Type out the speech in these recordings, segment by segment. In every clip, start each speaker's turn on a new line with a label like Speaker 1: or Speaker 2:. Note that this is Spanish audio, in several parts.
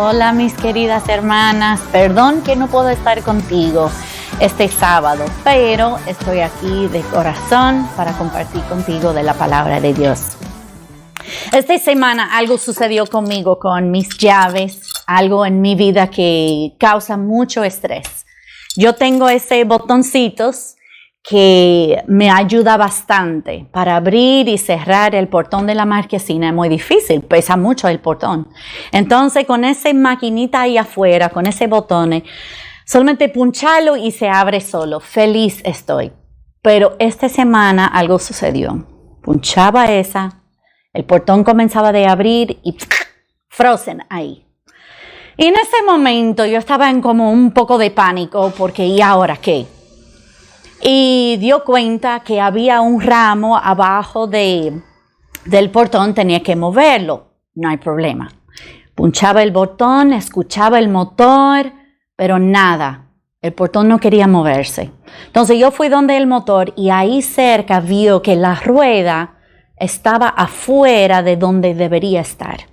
Speaker 1: Hola mis queridas hermanas, perdón que no puedo estar contigo este sábado, pero estoy aquí de corazón para compartir contigo de la palabra de Dios. Esta semana algo sucedió conmigo, con mis llaves, algo en mi vida que causa mucho estrés. Yo tengo ese botoncitos que me ayuda bastante para abrir y cerrar el portón de la marquesina. Es muy difícil, pesa mucho el portón. Entonces, con esa maquinita ahí afuera, con ese botón, solamente puncharlo y se abre solo. Feliz estoy. Pero esta semana algo sucedió. Punchaba esa, el portón comenzaba a abrir y frozen ahí. Y en ese momento yo estaba en como un poco de pánico porque ¿y ahora qué? Y dio cuenta que había un ramo abajo del portón, tenía que moverlo, no hay problema. Punchaba el botón, escuchaba el motor, pero nada, el portón no quería moverse. Entonces yo fui donde el motor y ahí cerca vio que la rueda estaba afuera de donde debería estar.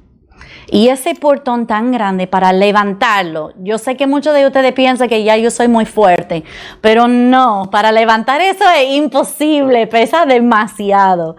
Speaker 1: Y ese portón tan grande para levantarlo, yo sé que muchos de ustedes piensan que ya yo soy muy fuerte, pero no, para levantar eso es imposible, pesa demasiado.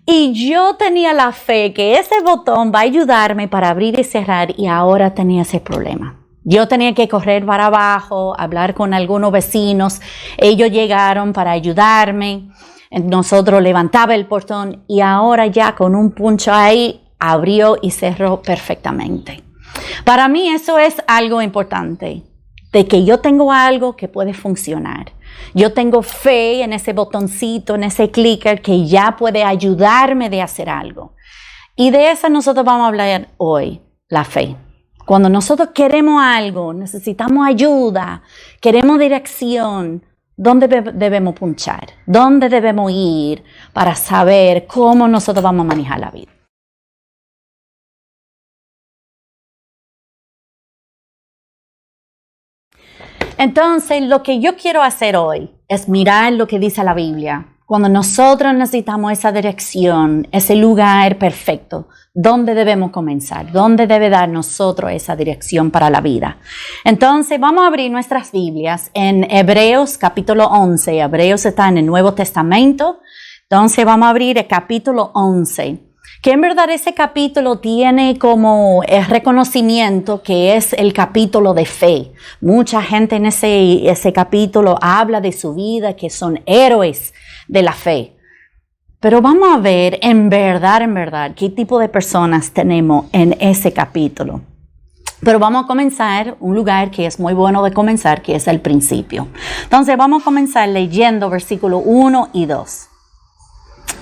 Speaker 1: Y yo tenía la fe que ese botón va a ayudarme para abrir y cerrar y ahora tenía ese problema. Yo tenía que correr para abajo, hablar con algunos vecinos, ellos llegaron para ayudarme, nosotros levantaba el portón y ahora ya con un puncho ahí, abrió y cerró perfectamente. Para mí eso es algo importante, de que yo tengo algo que puede funcionar. Yo tengo fe en ese botoncito, en ese clicker que ya puede ayudarme de hacer algo. Y de eso nosotros vamos a hablar hoy, la fe. Cuando nosotros queremos algo, necesitamos ayuda, queremos dirección, ¿dónde debemos punchar? ¿Dónde debemos ir para saber cómo nosotros vamos a manejar la vida? Entonces, lo que yo quiero hacer hoy es mirar lo que dice la Biblia. Cuando nosotros necesitamos esa dirección, ese lugar perfecto, ¿dónde debemos comenzar? ¿Dónde debe dar nosotros esa dirección para la vida? Entonces, vamos a abrir nuestras Biblias en Hebreos capítulo 11. Hebreos está en el Nuevo Testamento. Entonces, vamos a abrir el capítulo 11. Que en verdad ese capítulo tiene como el reconocimiento que es el capítulo de fe. Mucha gente en ese capítulo habla de su vida, que son héroes de la fe. Pero vamos a ver en verdad, qué tipo de personas tenemos en ese capítulo. Pero vamos a comenzar un lugar que es muy bueno de comenzar, que es el principio. Entonces vamos a comenzar leyendo versículos 1 y 2.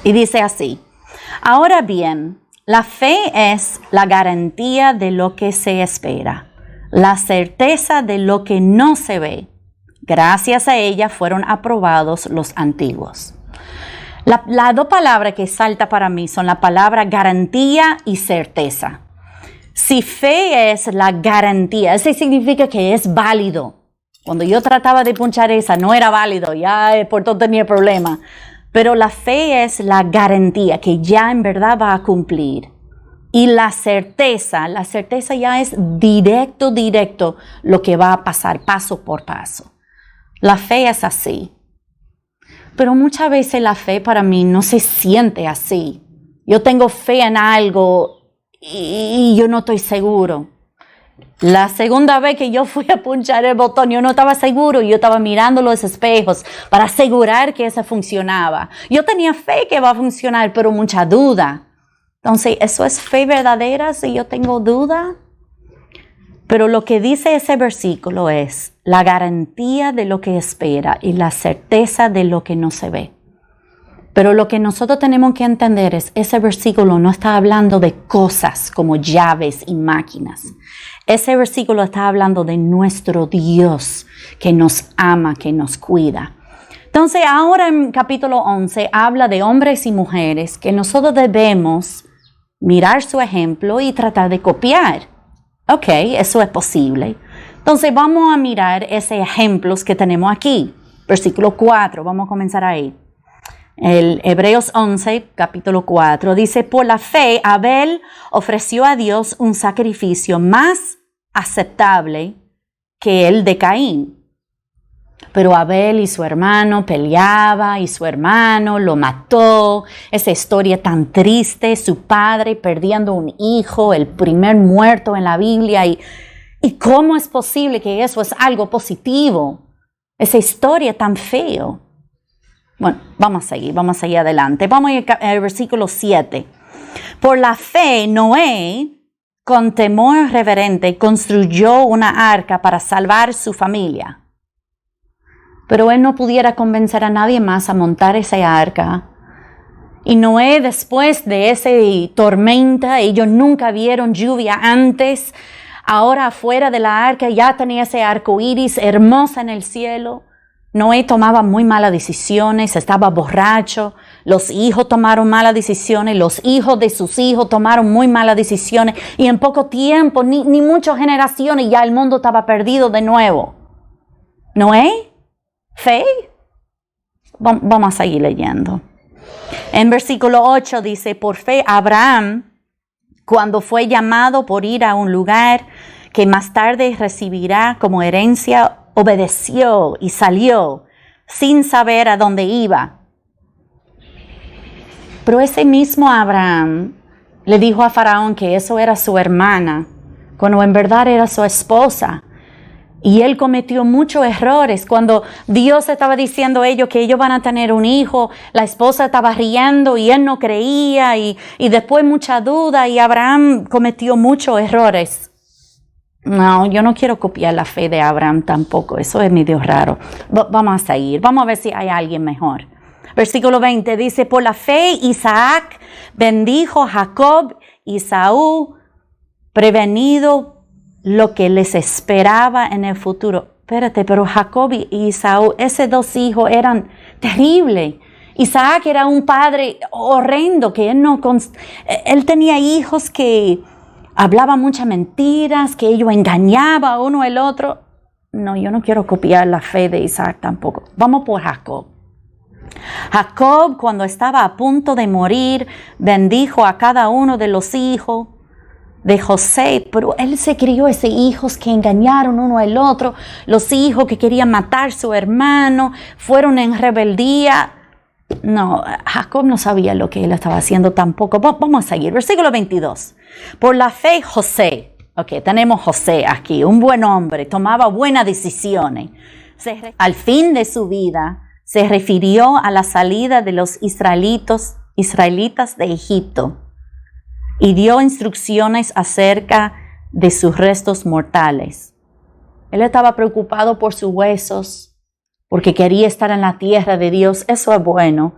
Speaker 1: Y dice así. Ahora bien, la fe es la garantía de lo que se espera, la certeza de lo que no se ve. Gracias a ella fueron aprobados los antiguos. Las dos palabras que saltan para mí son la palabra garantía y certeza. Si fe es la garantía, eso significa que es válido. Cuando yo trataba de punchar esa, no era válido, ya el portón tenía problema. Pero la fe es la garantía que ya en verdad va a cumplir. Y la certeza ya es directo lo que va a pasar paso por paso. La fe es así. Pero muchas veces la fe para mí no se siente así. Yo tengo fe en algo y yo no estoy seguro. La segunda vez que yo fui a punchar el botón, yo no estaba seguro, yo estaba mirando los espejos para asegurar que eso funcionaba. Yo tenía fe que va a funcionar, pero mucha duda. Entonces, ¿eso es fe verdadera si yo tengo duda? Pero lo que dice ese versículo es la garantía de lo que espera y la certeza de lo que no se ve. Pero lo que nosotros tenemos que entender es, ese versículo no está hablando de cosas como llaves y máquinas. Ese versículo está hablando de nuestro Dios que nos ama, que nos cuida. Entonces, ahora en capítulo 11 habla de hombres y mujeres que nosotros debemos mirar su ejemplo y tratar de copiar. Ok, eso es posible. Entonces, vamos a mirar esos ejemplos que tenemos aquí. Versículo 4, vamos a comenzar ahí. El Hebreos 11, capítulo 4, dice, por la fe Abel ofreció a Dios un sacrificio más aceptable que el de Caín. Pero Abel y su hermano peleaba y su hermano lo mató. Esa historia tan triste, su padre perdiendo un hijo, el primer muerto en la Biblia. ¿Y cómo es posible que eso es algo positivo? Esa historia tan feo. Bueno, vamos a seguir adelante. Vamos al versículo 7. Por la fe, Noé, con temor reverente, construyó una arca para salvar su familia. Pero él no pudiera convencer a nadie más a montar esa arca. Y Noé, después de esa tormenta, ellos nunca vieron lluvia antes. Ahora afuera de la arca ya tenía ese arco iris hermosa en el cielo. Noé tomaba muy malas decisiones, estaba borracho. Los hijos tomaron malas decisiones, los hijos de sus hijos tomaron muy malas decisiones. Y en poco tiempo, ni muchas generaciones, ya el mundo estaba perdido de nuevo. Noé, fe. Vamos a seguir leyendo. En versículo 8 dice, por fe Abraham, cuando fue llamado por ir a un lugar que más tarde recibirá como herencia, obedeció y salió sin saber a dónde iba. Pero ese mismo Abraham le dijo a Faraón que eso era su hermana, cuando en verdad era su esposa. Y él cometió muchos errores. Cuando Dios estaba diciendo a ellos que ellos van a tener un hijo, la esposa estaba riendo y él no creía y después mucha duda y Abraham cometió muchos errores. No, yo no quiero copiar la fe de Abraham tampoco. Eso es medio raro. Vamos a seguir. Vamos a ver si hay alguien mejor. Versículo 20 dice, por la fe Isaac bendijo a Jacob y Esaú, prevenido lo que les esperaba en el futuro. Espérate, pero Jacob y Esaú, esos dos hijos eran terribles. Isaac era un padre horrendo, que él tenía hijos que hablaban muchas mentiras, que ellos engañaban a uno al otro. No, yo no quiero copiar la fe de Isaac tampoco. Vamos por Jacob. Jacob, cuando estaba a punto de morir, bendijo a cada uno de los hijos de José, pero él se crió esos hijos que engañaron uno al otro, los hijos que querían matar a su hermano, fueron en rebeldía. No, Jacob no sabía lo que él estaba haciendo tampoco. Vamos a seguir, versículo 22. Por la fe José, tenemos José aquí, un buen hombre, tomaba buenas decisiones. Al fin de su vida se refirió a la salida de los israelitas de Egipto y dio instrucciones acerca de sus restos mortales. Él estaba preocupado por sus huesos, porque quería estar en la tierra de Dios. Eso es bueno,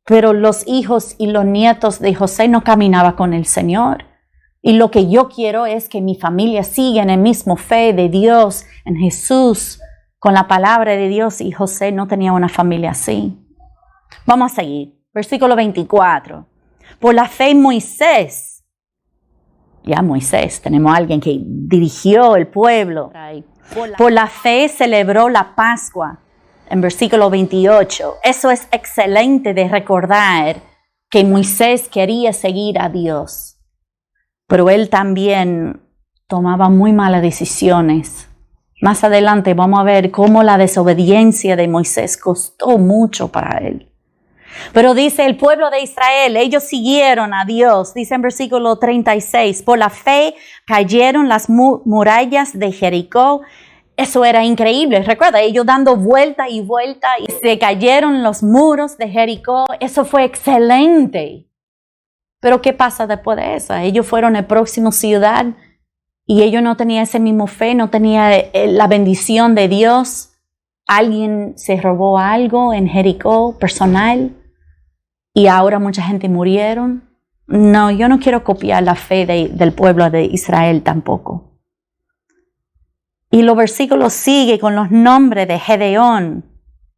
Speaker 1: pero los hijos y los nietos de José no caminaban con el Señor. Y lo que yo quiero es que mi familia siga en el mismo fe de Dios, en Jesús, con la palabra de Dios, y José no tenía una familia así. Vamos a seguir. Versículo 24. Por la fe Moisés, tenemos a alguien que dirigió el pueblo. Por la fe celebró la Pascua. En versículo 28. Eso es excelente de recordar que Moisés quería seguir a Dios. Pero él también tomaba muy malas decisiones. Más adelante vamos a ver cómo la desobediencia de Moisés costó mucho para él. Pero dice el pueblo de Israel, ellos siguieron a Dios. Dice en versículo 36, por la fe cayeron las murallas de Jericó. Eso era increíble. Recuerda, ellos dando vuelta y vuelta y se cayeron los muros de Jericó. Eso fue excelente. Pero ¿qué pasa después de eso? Ellos fueron a la próxima ciudad y ellos no tenían ese mismo fe, no tenían la bendición de Dios. Alguien se robó algo en Jericó personal y ahora mucha gente murieron. No, yo no quiero copiar la fe del pueblo de Israel tampoco. Y los versículos siguen con los nombres de Gedeón,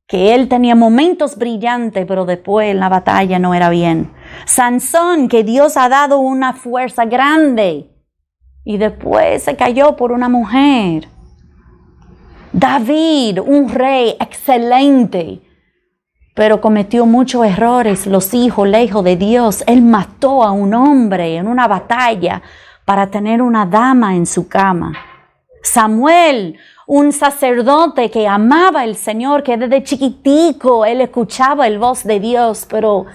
Speaker 1: que él tenía momentos brillantes, pero después en la batalla no era bien. Sansón, que Dios ha dado una fuerza grande y después se cayó por una mujer. David, un rey excelente, pero cometió muchos errores, los hijos lejos de Dios. Él mató a un hombre en una batalla para tener una dama en su cama. Samuel, un sacerdote que amaba al Señor, que desde chiquitico él escuchaba el voz de Dios, pero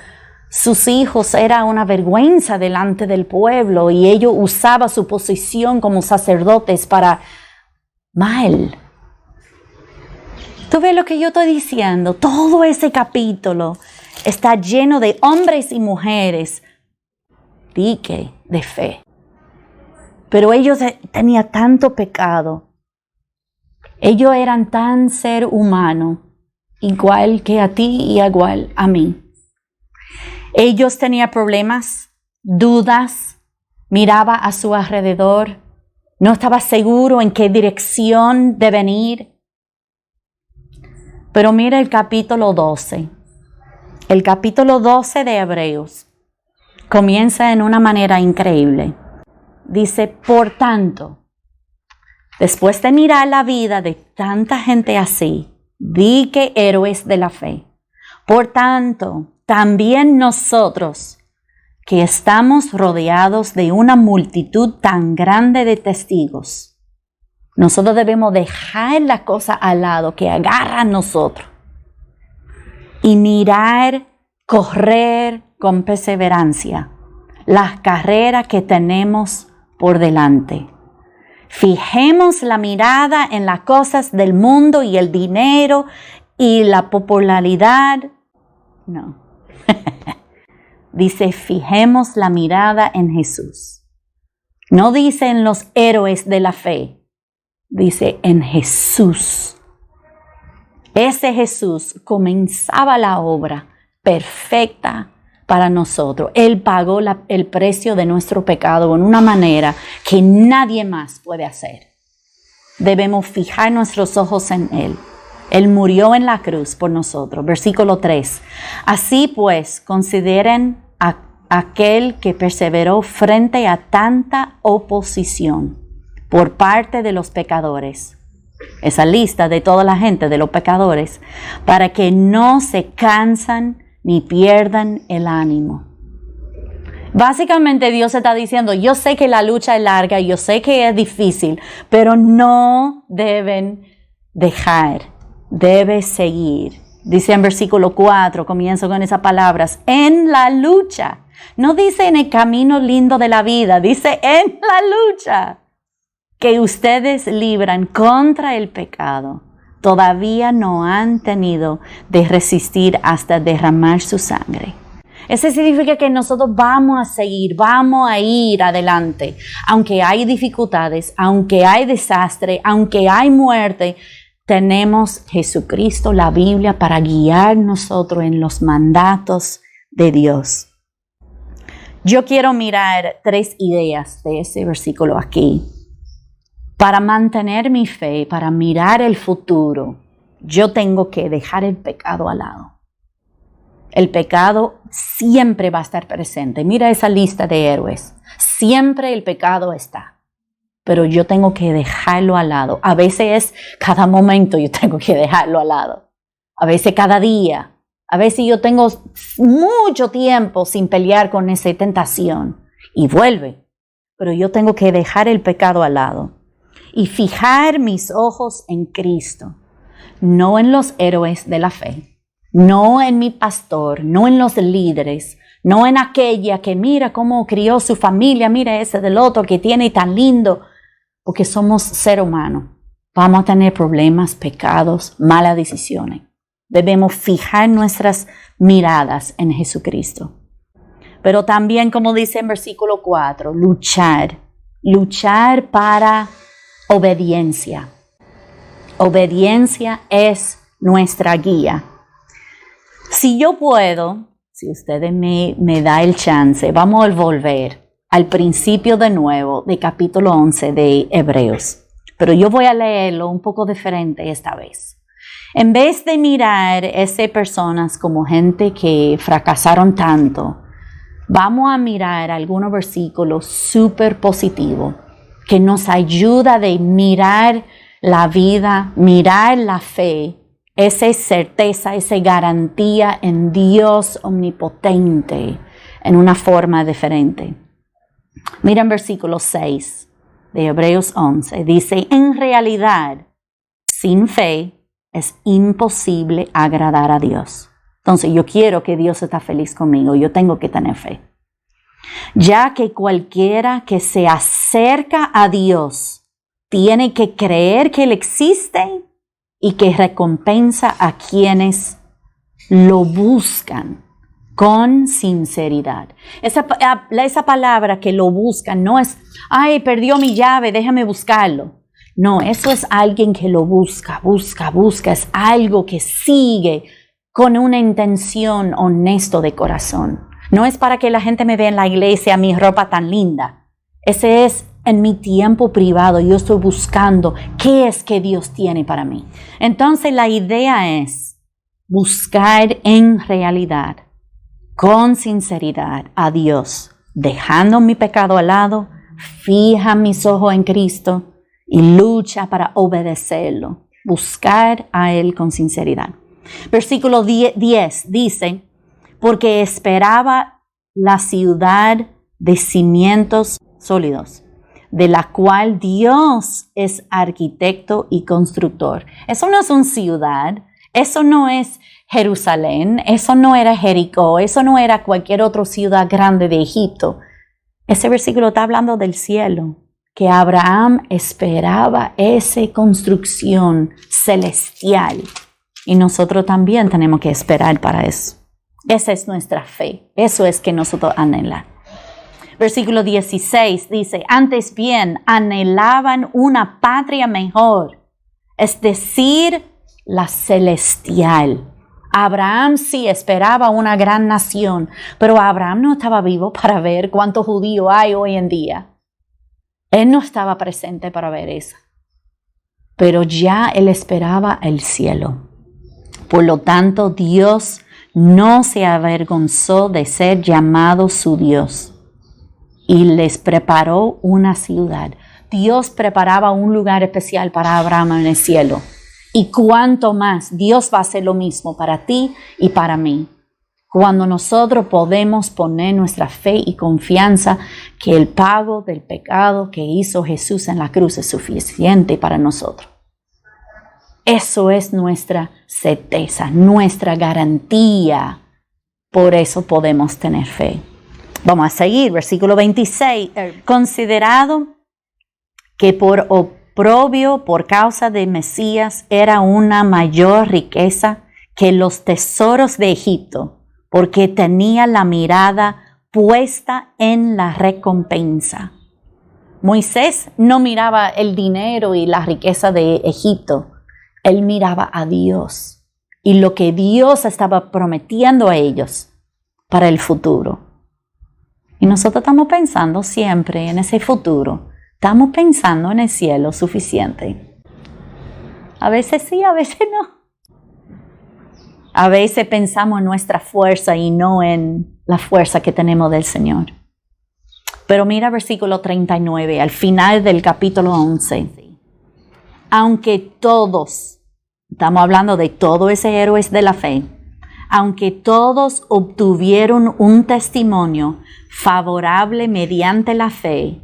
Speaker 1: sus hijos era una vergüenza delante del pueblo y ellos usaban su posición como sacerdotes para mal. ¿Tú ves lo que yo estoy diciendo? Todo ese capítulo está lleno de hombres y mujeres, dique de fe. Pero ellos tenían tanto pecado. Ellos eran tan ser humano, igual que a ti y igual a mí. Ellos tenían problemas, dudas, miraba a su alrededor, no estaba seguro en qué dirección deben ir. Pero mira el capítulo 12. El capítulo 12 de Hebreos comienza en una manera increíble. Dice, por tanto, después de mirar la vida de tanta gente así, di que héroes de la fe. Por tanto, también nosotros, que estamos rodeados de una multitud tan grande de testigos, nosotros debemos dejar la cosa al lado que agarra a nosotros y mirar, correr con perseverancia las carreras que tenemos por delante. Fijemos la mirada en las cosas del mundo y el dinero y la popularidad. No. Dice, fijemos la mirada en Jesús. No dice en los héroes de la fe. Dice en Jesús. Ese Jesús comenzaba la obra perfecta para nosotros. Él pagó el precio de nuestro pecado en una manera que nadie más puede hacer. Debemos fijar nuestros ojos en Él. Él murió en la cruz por nosotros. Versículo 3. Así pues, consideren a aquel que perseveró frente a tanta oposición por parte de los pecadores. Esa lista de toda la gente de los pecadores, para que no se cansan ni pierdan el ánimo. Básicamente Dios está diciendo, yo sé que la lucha es larga, yo sé que es difícil, pero no deben dejar, debe seguir. Dice en versículo 4, comienzo con esas palabras, en la lucha. No dice en el camino lindo de la vida, dice en la lucha que ustedes libran contra el pecado. Todavía no han tenido de resistir hasta derramar su sangre. Eso significa que nosotros vamos a seguir, vamos a ir adelante. Aunque hay dificultades, aunque hay desastre, aunque hay muerte, tenemos Jesucristo, la Biblia, para guiar nosotros en los mandatos de Dios. Yo quiero mirar 3 ideas de ese versículo aquí. Para mantener mi fe, para mirar el futuro, yo tengo que dejar el pecado al lado. El pecado siempre va a estar presente. Mira esa lista de héroes. Siempre el pecado está. Pero yo tengo que dejarlo al lado. A veces cada momento yo tengo que dejarlo al lado. A veces cada día. A veces yo tengo mucho tiempo sin pelear con esa tentación. Y vuelve. Pero yo tengo que dejar el pecado al lado. Y fijar mis ojos en Cristo. No en los héroes de la fe. No en mi pastor, no en los líderes, no en aquella que mira cómo crió su familia, mira ese del otro que tiene tan lindo, porque somos ser humanos. Vamos a tener problemas, pecados, malas decisiones. Debemos fijar nuestras miradas en Jesucristo. Pero también, como dice en versículo 4, luchar para obediencia. Obediencia es nuestra guía. Si yo puedo, si ustedes me dan el chance, vamos a volver al principio de nuevo de capítulo 11 de Hebreos. Pero yo voy a leerlo un poco diferente esta vez. En vez de mirar a esas personas como gente que fracasaron tanto, vamos a mirar algunos versículos súper positivos que nos ayuda de mirar la vida, mirar la fe, esa certeza, esa garantía en Dios omnipotente en una forma diferente. Miren versículo 6. de Hebreos 11 dice, en realidad, sin fe es imposible agradar a Dios. Entonces yo quiero que Dios esté feliz conmigo, yo tengo que tener fe. Ya que cualquiera que se acerca a Dios tiene que creer que Él existe y que recompensa a quienes lo buscan con sinceridad. Esa palabra que lo buscan no es, ay, perdió mi llave, déjame buscarlo. No, eso es alguien que lo busca, es algo que sigue con una intención honesta de corazón. No es para que la gente me vea en la iglesia, mi ropa tan linda. Ese es en mi tiempo privado. Yo estoy buscando qué es que Dios tiene para mí. Entonces la idea es buscar en realidad, con sinceridad a Dios, dejando mi pecado al lado, fija mis ojos en Cristo y lucha para obedecerlo. Buscar a Él con sinceridad. Versículo 10 dice, porque esperaba la ciudad de cimientos sólidos, de la cual Dios es arquitecto y constructor. Eso no es una ciudad, eso no es Jerusalén, eso no era Jericó, eso no era cualquier otra ciudad grande de Egipto. Ese versículo está hablando del cielo, que Abraham esperaba esa construcción celestial. Y nosotros también tenemos que esperar para eso. Esa es nuestra fe. Eso es que nosotros anhelamos. Versículo 16 dice, antes bien anhelaban una patria mejor, es decir, la celestial. Abraham sí esperaba una gran nación, pero Abraham no estaba vivo para ver cuántos judíos hay hoy en día. Él no estaba presente para ver eso. Pero ya él esperaba el cielo. Por lo tanto, Dios no se avergonzó de ser llamado su Dios y les preparó una ciudad. Dios preparaba un lugar especial para Abraham en el cielo. Y cuánto más, Dios va a hacer lo mismo para ti y para mí. Cuando nosotros podemos poner nuestra fe y confianza que el pago del pecado que hizo Jesús en la cruz es suficiente para nosotros. Eso es nuestra certeza, nuestra garantía. Por eso podemos tener fe. Vamos a seguir, versículo 26. Considerado que por oprobio por causa de Mesías era una mayor riqueza que los tesoros de Egipto, porque tenía la mirada puesta en la recompensa. Moisés no miraba el dinero y la riqueza de Egipto. Él miraba a Dios y lo que Dios estaba prometiendo a ellos para el futuro. Y nosotros estamos pensando siempre en ese futuro. Estamos pensando en el cielo suficiente. A veces sí, a veces no. A veces pensamos en nuestra fuerza y no en la fuerza que tenemos del Señor. Pero mira versículo 39, al final del capítulo 11. Aunque todos, estamos hablando de todos esos héroes de la fe, aunque todos obtuvieron un testimonio favorable mediante la fe,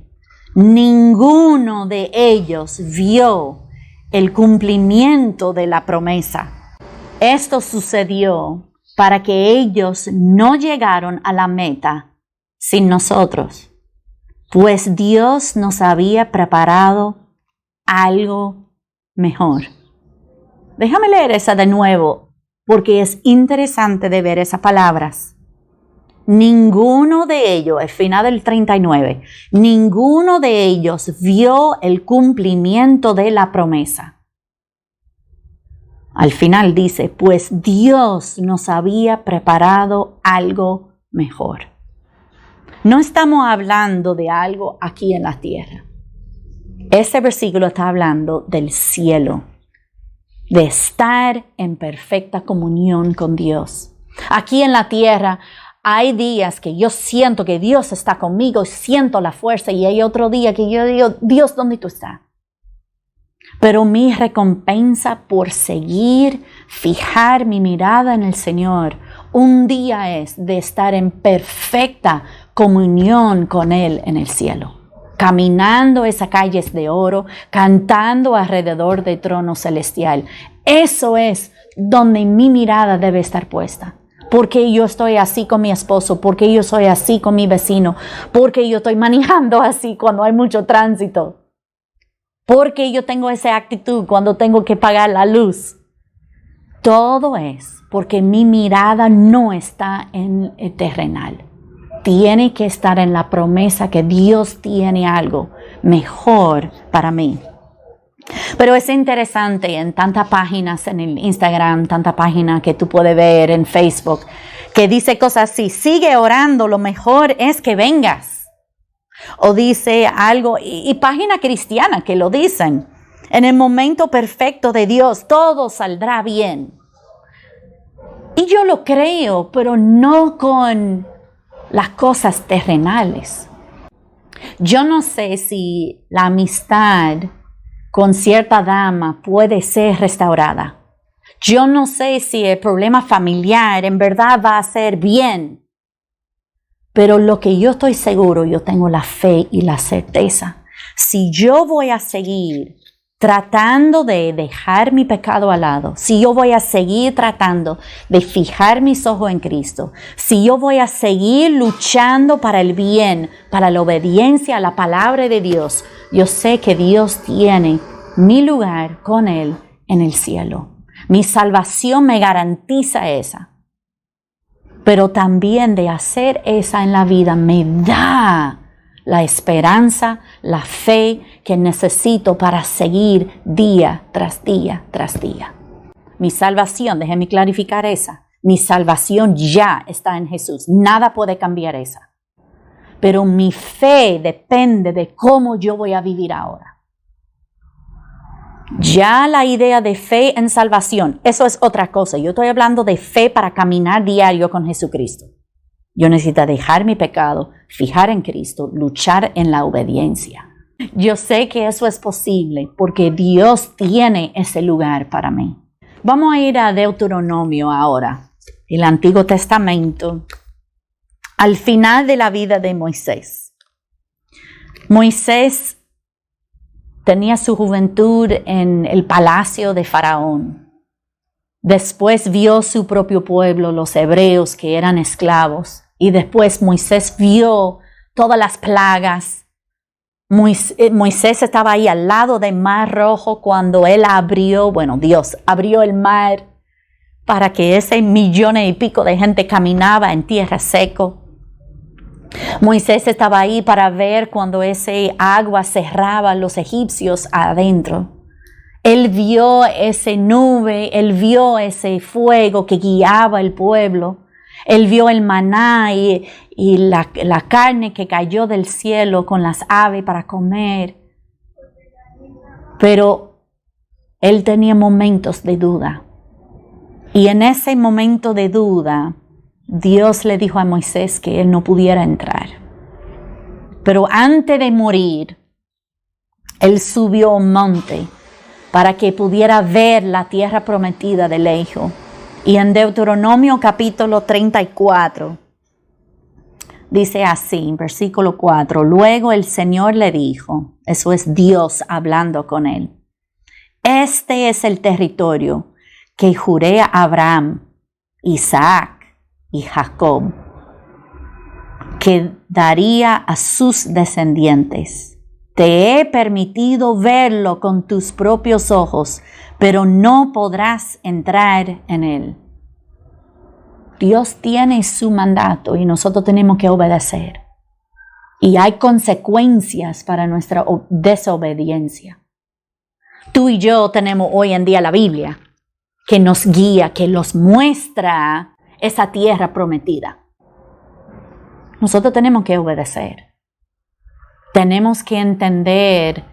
Speaker 1: ninguno de ellos vio el cumplimiento de la promesa. Esto sucedió para que ellos no llegaron a la meta sin nosotros, pues Dios nos había preparado algo mejor. Déjame leer esa de nuevo, porque es interesante de ver esas palabras. Ninguno de ellos, al final del 39, ninguno de ellos vio el cumplimiento de la promesa. Al final dice, pues Dios nos había preparado algo mejor. No estamos hablando de algo aquí en la tierra. Ese versículo está hablando del cielo, de estar en perfecta comunión con Dios. Aquí en la tierra hay días que yo siento que Dios está conmigo, siento la fuerza, y hay otro día que yo digo, Dios, ¿dónde tú estás? Pero mi recompensa por seguir, fijar mi mirada en el Señor, un día es de estar en perfecta comunión con Él en el cielo. caminando esas calles de oro, cantando alrededor del trono celestial. Eso es donde mi mirada debe estar puesta. Porque yo estoy así con mi esposo, porque yo soy así con mi vecino, porque yo estoy manejando así cuando hay mucho tránsito, porque yo tengo esa actitud cuando tengo que pagar la luz. Todo es porque mi mirada no está en el terrenal. Tiene que estar en la promesa que Dios tiene algo mejor para mí. Pero es interesante en tantas páginas en el Instagram, tantas páginas que tú puedes ver en Facebook, que dice cosas así: sigue orando, lo mejor es que vengas. O dice algo, y páginas cristianas que lo dicen: en el momento perfecto de Dios, todo saldrá bien. Y yo lo creo, pero no con las cosas terrenales. Yo no sé si la amistad con cierta dama puede ser restaurada. Yo no sé si el problema familiar en verdad va a ser bien. Pero lo que yo estoy seguro, yo tengo la fe y la certeza. Si yo voy a seguir tratando de dejar mi pecado al lado, si yo voy a seguir tratando de fijar mis ojos en Cristo, si yo voy a seguir luchando para el bien, para la obediencia a la palabra de Dios, yo sé que Dios tiene mi lugar con Él en el cielo. Mi salvación me garantiza esa. Pero también de hacer esa en la vida me da la esperanza, la fe que necesito para seguir día tras día tras día. Mi salvación, déjenme clarificar esa, mi salvación ya está en Jesús. Nada puede cambiar esa. Pero mi fe depende de cómo yo voy a vivir ahora. Ya la idea de fe en salvación, eso es otra cosa. Yo estoy hablando de fe para caminar diario con Jesucristo. Yo necesito dejar mi pecado, fijar en Cristo, luchar en la obediencia. Yo sé que eso es posible porque Dios tiene ese lugar para mí. Vamos a ir a Deuteronomio ahora, el Antiguo Testamento, al final de la vida de Moisés. Moisés tenía su juventud en el palacio de Faraón. Después vio su propio pueblo, los hebreos que eran esclavos. Y después Moisés vio todas las plagas. Moisés estaba ahí al lado del Mar Rojo cuando Dios abrió el mar para que ese 1,000,000 de gente caminaba en tierra seco. Moisés estaba ahí para ver cuando ese agua cerraba a los egipcios adentro. Él vio esa nube, él vio ese fuego que guiaba el pueblo. Él vio el maná y la carne que cayó del cielo con las aves para comer. Pero él tenía momentos de duda. Y en ese momento de duda, Dios le dijo a Moisés que él no pudiera entrar. Pero antes de morir, él subió a un monte para que pudiera ver la tierra prometida de lejos. Y en Deuteronomio capítulo 34, dice así, versículo 4, luego el Señor le dijo, eso es Dios hablando con él, este es el territorio que juré a Abraham, Isaac y Jacob, que daría a sus descendientes. Te he permitido verlo con tus propios ojos, pero no podrás entrar en él. Dios tiene su mandato y nosotros tenemos que obedecer. Y hay consecuencias para nuestra desobediencia. Tú y yo tenemos hoy en día la Biblia, que nos guía, que nos muestra esa tierra prometida. Nosotros tenemos que obedecer. Tenemos que entender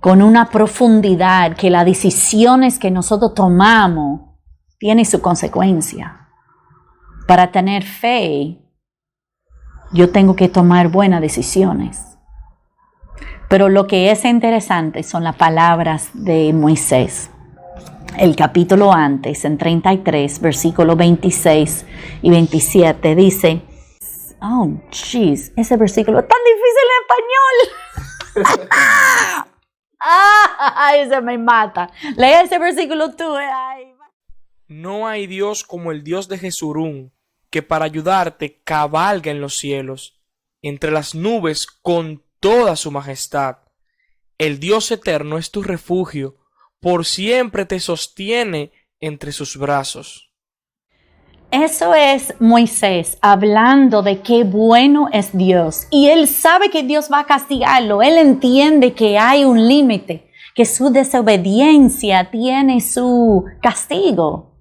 Speaker 1: con una profundidad que las decisiones que nosotros tomamos tienen su consecuencia. Para tener fe, yo tengo que tomar buenas decisiones. Pero lo que es interesante son las palabras de Moisés. El capítulo antes, en 33, versículos 26 y 27, dice, ese versículo es tan difícil en español. ¡Ay, se me mata! Lee ese versículo tú. Ay.
Speaker 2: No hay Dios como el Dios de Jesurún, que para ayudarte cabalga en los cielos, entre las nubes con toda su majestad. El Dios eterno es tu refugio, por siempre te sostiene entre sus brazos.
Speaker 1: Eso es Moisés hablando de qué bueno es Dios. Y él sabe que Dios va a castigarlo. Él entiende que hay un límite, que su desobediencia tiene su castigo.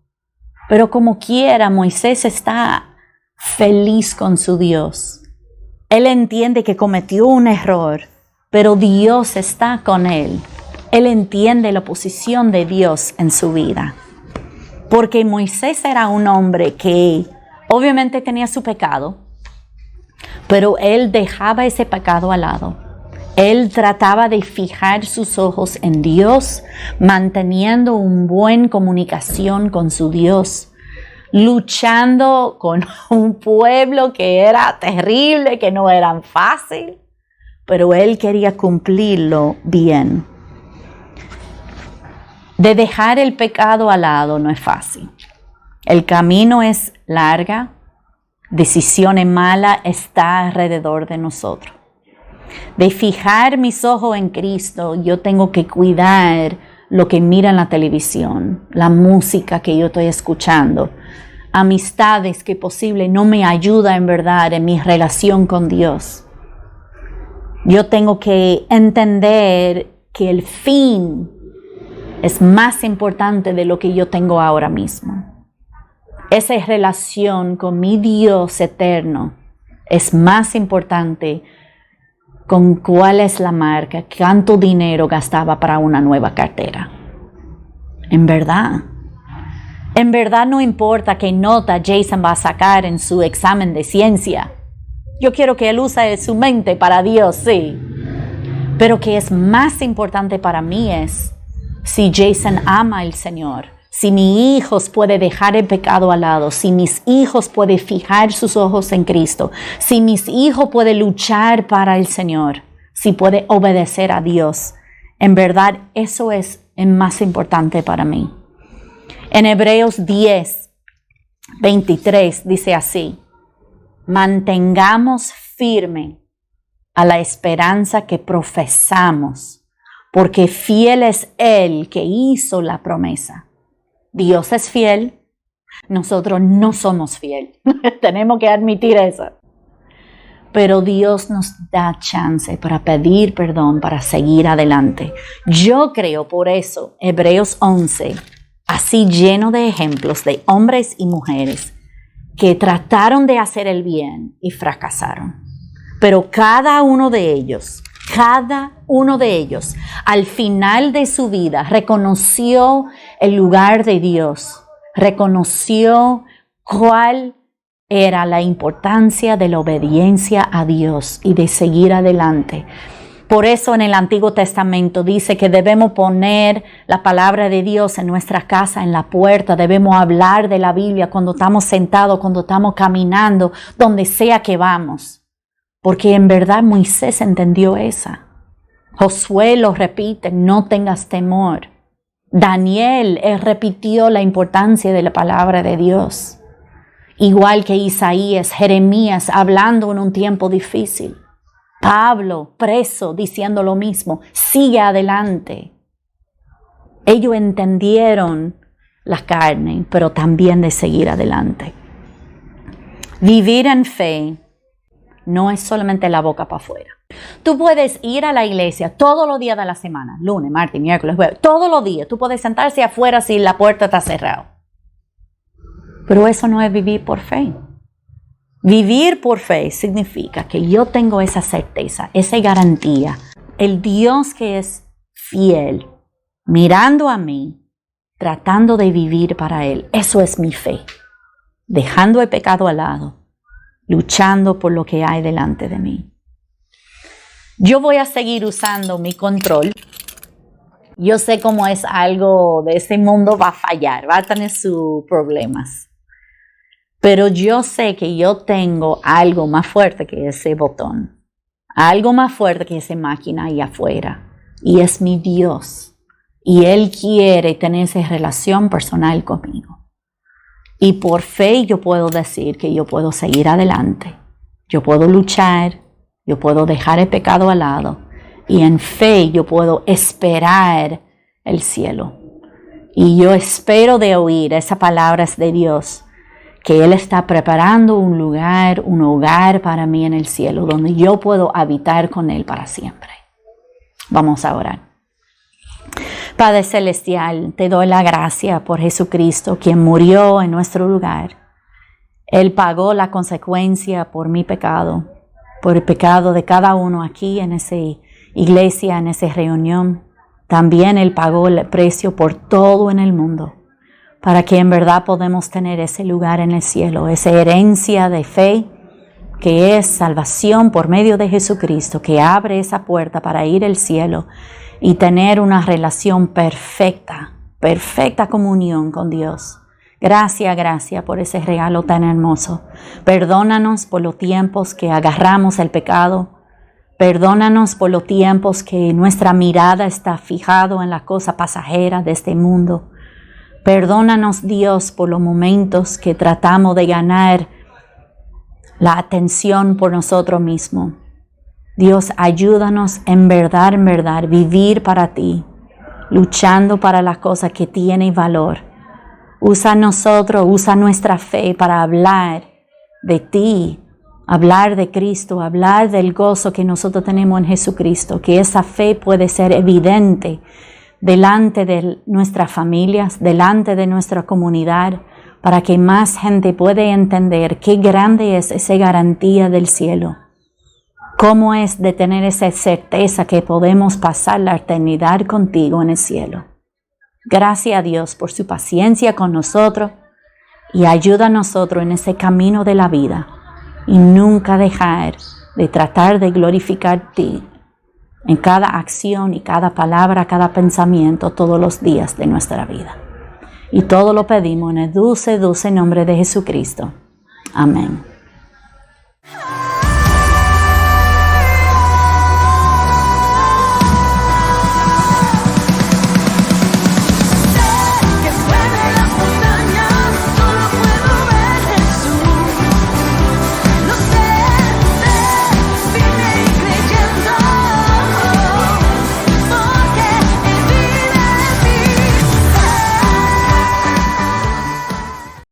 Speaker 1: Pero como quiera, Moisés está feliz con su Dios. Él entiende que cometió un error, pero Dios está con él. Él entiende la posición de Dios en su vida. Porque Moisés era un hombre que obviamente tenía su pecado, pero él dejaba ese pecado al lado. Él trataba de fijar sus ojos en Dios, manteniendo una buena comunicación con su Dios, luchando con un pueblo que era terrible, que no era fácil, pero él quería cumplirlo bien. De dejar el pecado al lado no es fácil. El camino es larga, decisiones malas están alrededor de nosotros. De fijar mis ojos en Cristo, yo tengo que cuidar lo que mira en la televisión, la música que yo estoy escuchando, amistades que posible no me ayudan en verdad en mi relación con Dios. Yo tengo que entender que el fin es más importante de lo que yo tengo ahora mismo. Esa relación con mi Dios eterno es más importante con cuál es la marca, cuánto dinero gastaba para una nueva cartera. En verdad no importa qué nota Jason va a sacar en su examen de ciencia. Yo quiero que él use su mente para Dios, sí. Pero que es más importante para mí es si Jason ama al Señor, si mis hijos pueden dejar el pecado al lado, si mis hijos pueden fijar sus ojos en Cristo, si mis hijos pueden luchar para el Señor, si pueden obedecer a Dios. En verdad, eso es el más importante para mí. En Hebreos 10:23 dice así: mantengamos firme a la esperanza que profesamos, porque fiel es Él que hizo la promesa. Dios es fiel, nosotros no somos fieles. Tenemos que admitir eso. Pero Dios nos da chance para pedir perdón, para seguir adelante. Yo creo por eso, Hebreos 11, así lleno de ejemplos de hombres y mujeres que trataron de hacer el bien y fracasaron. Pero cada uno de ellos, al final de su vida, reconoció el lugar de Dios, reconoció cuál era la importancia de la obediencia a Dios y de seguir adelante. Por eso en el Antiguo Testamento dice que debemos poner la palabra de Dios en nuestra casa, en la puerta. Debemos hablar de la Biblia cuando estamos sentados, cuando estamos caminando, donde sea que vamos. Porque en verdad Moisés entendió esa. Josué lo repite, no tengas temor. Daniel repitió la importancia de la palabra de Dios. Igual que Isaías, Jeremías, hablando en un tiempo difícil. Pablo, preso, diciendo lo mismo, sigue adelante. Ellos entendieron la carne, pero también de seguir adelante. Vivir en fe no es solamente la boca para afuera. Tú puedes ir a la iglesia todos los días de la semana, lunes, martes, miércoles, jueves, todos los días. Tú puedes sentarse afuera si la puerta está cerrada. Pero eso no es vivir por fe. Vivir por fe significa que yo tengo esa certeza, esa garantía. El Dios que es fiel, mirando a mí, tratando de vivir para Él. Eso es mi fe. Dejando el pecado al lado, luchando por lo que hay delante de mí. Yo voy a seguir usando mi control. Yo sé cómo es algo de este mundo va a fallar, va a tener sus problemas. Pero yo sé que yo tengo algo más fuerte que ese botón. algo más fuerte que esa máquina ahí afuera. Y es mi Dios. Y Él quiere tener esa relación personal conmigo. Y por fe yo puedo decir que yo puedo seguir adelante. Yo puedo luchar. Yo puedo dejar el pecado al lado. Y en fe yo puedo esperar el cielo. Y yo espero de oír esas palabras de Dios, que Él está preparando un lugar, un hogar para mí en el cielo, donde yo puedo habitar con Él para siempre. Vamos a orar. Padre Celestial, te doy la gracia por Jesucristo, quien murió en nuestro lugar. Él pagó la consecuencia por mi pecado, por el pecado de cada uno aquí en esa iglesia, en esa reunión. También Él pagó el precio por todo en el mundo, para que en verdad podamos tener ese lugar en el cielo, esa herencia de fe, que es salvación por medio de Jesucristo, que abre esa puerta para ir al cielo y tener una relación perfecta, perfecta comunión con Dios. Gracias por ese regalo tan hermoso. Perdónanos por los tiempos que agarramos el pecado. Perdónanos por los tiempos que nuestra mirada está fijada en la cosa pasajera de este mundo. Perdónanos, Dios, por los momentos que tratamos de ganar la atención por nosotros mismos. Dios, ayúdanos en verdad, vivir para ti, luchando para las cosas que tienen valor. Usa nuestra fe para hablar de ti, hablar de Cristo, hablar del gozo que nosotros tenemos en Jesucristo, que esa fe puede ser evidente delante de nuestras familias, delante de nuestra comunidad, para que más gente pueda entender qué grande es esa garantía del cielo. Cómo es de tener esa certeza que podemos pasar la eternidad contigo en el cielo. Gracias a Dios por su paciencia con nosotros y ayuda a nosotros en ese camino de la vida y nunca dejar de tratar de glorificar ti en cada acción y cada palabra, cada pensamiento todos los días de nuestra vida. Y todo lo pedimos en el dulce nombre de Jesucristo. Amén.